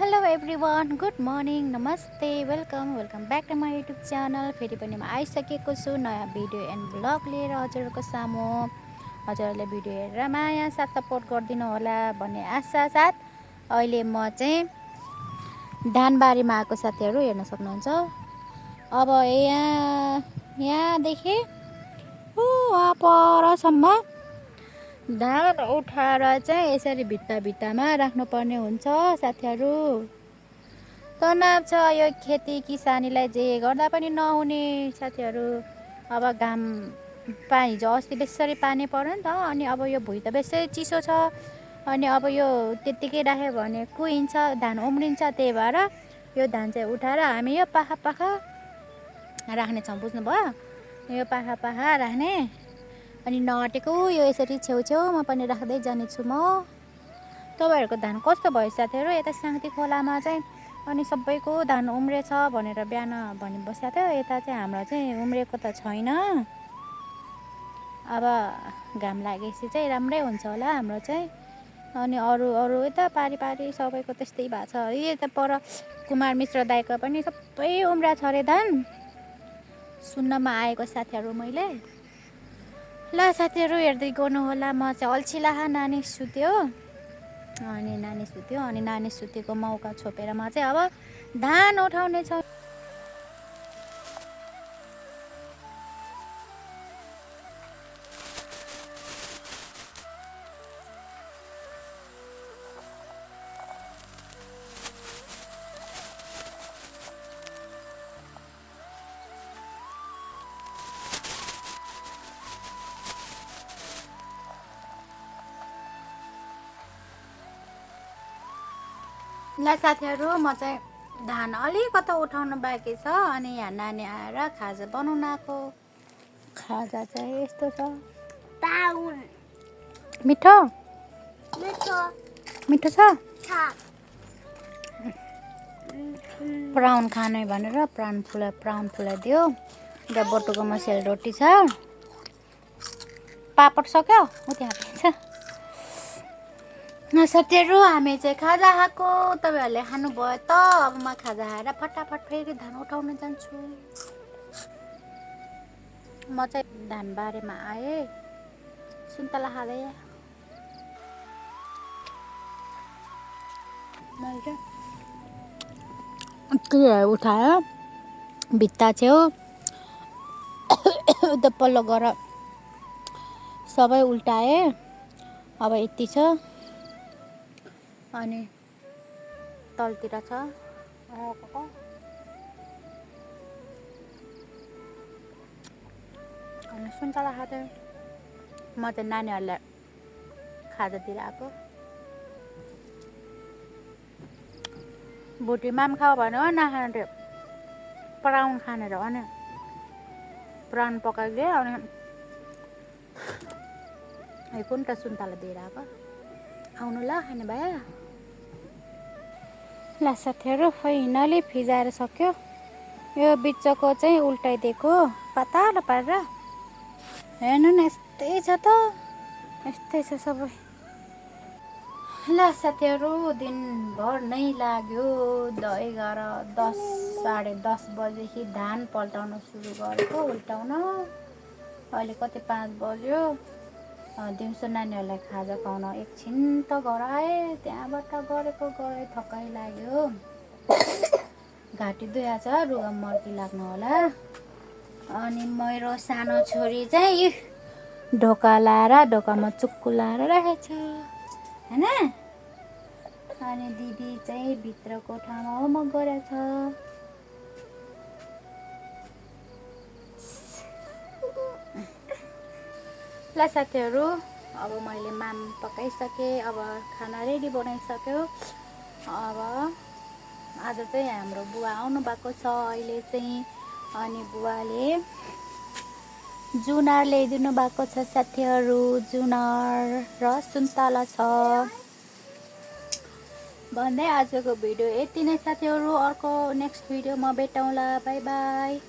Hello everyone, good morning, नमस्ते, welcome back to my YouTube channel. फेरि पनि म आइसकेको छु नयाँ भिडियो एन्ड ब्लग लिएर हजुरहरूको सामु। हजुरहरूले भिडियो हेरेर माया साथ सपोर्ट गरिदिनु होला भन्ने आशा साथ अहिले म चाहिँ धानबारीमा आएको साथीहरू हेर्न सक्नुहुन्छ। अब यहाँदेखि वहाँ परसम्म धान उठाएर चाहिँ यसरी भित्तामा राख्नुपर्ने हुन्छ साथीहरू। तनाव छ यो खेती किसानीलाई जे गर्दा पनि नहुने साथीहरू। अब घाम हिजो अस्ति बेसरी पानी पर्यो नि त, अनि अब यो भुइँ त बेसरी चिसो छ, अनि अब यो त्यत्तिकै राख्यो भने कुहिन्छ, धान उम्रिन्छ। त्यही भएर यो धान चाहिँ उठाएर हामी यो पाखा राख्ने छौँ, बुझ्नुभयो? यो पाखा राख्ने, अनि नअटेको यो यसरी छेउछेउमा पनि राख्दै जानेछु म। तपाईँहरूको धान कस्तो भयो साथीहरू? यता साङ्ती खोलामा चाहिँ अनि सबैको धान उम्रेछ भनेर बिहान भनी बसेको थियो। यता चाहिँ हाम्रो चाहिँ उम्रेको त छैन। अब घाम लागेपछि चाहिँ राम्रै हुन्छ होला हाम्रो चाहिँ। अनि अरू यता पारी सबैको त्यस्तै भएको छ। यता पर कुमार मिश्र दाइको पनि सबै उम्रा छ अरे धान, सुन्नमा आएको साथीहरू मैले। ल साथीहरू हेर्दै गर्नु होला। म चाहिँ अल्छी नानी सुत्यो, अनि नानी सुतेको मौका छोपेर म चाहिँ अब धान उठाउने छ। ल साथीहरू, म चाहिँ धान अलिकति उठाउनु बाँकी छ, अनि यहाँ नानी आएर खाजा बनाउन आएको। खाजा चाहिँ यस्तो छ, मिठो छ। प्राउन खाने भनेर प्राउन फुलाइदियो। त्यहाँ बटुकोमा सेलरोटी छ, पापड सक्यो उ त्यहाँ छ। साथीहरू, हामी चाहिँ खाजा खाएको। तपाईँहरूले खानुभयो त? अब म खाजा खाएर फटाफट फेरि धान उठाउन जान्छु। म चाहिँ धानबारीमा आएँ सुन्तला खाँदै। मैले के उठायो भित्ता छेउ उता पल्लो गएर सबै उल्टाएँ। अब यति छ, अनि तलतिर छ अनि सुन्तला खाँदै। म चाहिँ नानीहरूलाई खाजातिर आएको। भुटीमा पनि खाऊ भन्यो, नखानु थियो प्राउन खानेर भने प्राउन पकाइदिएँ। अनि कुन त सुन्तला दिएर आएको। आउनु ल खाने भए। ल साथीहरू, फाइनली फिजाएर सक्यो। यो बिचको चाहिँ उल्टाइदिएको पातलो पारेर। हेर्नु न, यस्तै छ त, यस्तै छ सबै। ल साथीहरू, दिनभर नै लाग्यो। 11:10 साढे 10 बजेदेखि धान पल्टाउन सुरु गरेको, उल्टाउन। अहिले कति 5 बज्यो। दिउँसो नानीहरूलाई खाजा खुवाउन एकछिन त घर आएँ। त्यहाँबाट गरेको गरे थकाइ लाग्यो। घाँटी दुखेको छ, रुगा मर्की लाग्नु होला। अनि मेरो सानो छोरी चाहिँ ढोका लाएर ढोकामा चुक्कु लाएर राखेको छ हैन। अनि दिदी चाहिँ भित्र कोठामा होमवर्क गरेछ। ल साथीहरू, अब मैले माम पकाइसकेँ। अब खाना रेडी बनाइसक्यो। अब आज चाहिँ हाम्रो बुवा आउनु भएको छ अहिले चाहिँ, अनि बुवाले जुनार ल्याइदिनु भएको छ साथीहरू। जुनार र सुन्तला छ भन्दै आजको भिडियो यति नै साथीहरू। अर्को नेक्स्ट भिडियोमा भेटौँला। By by.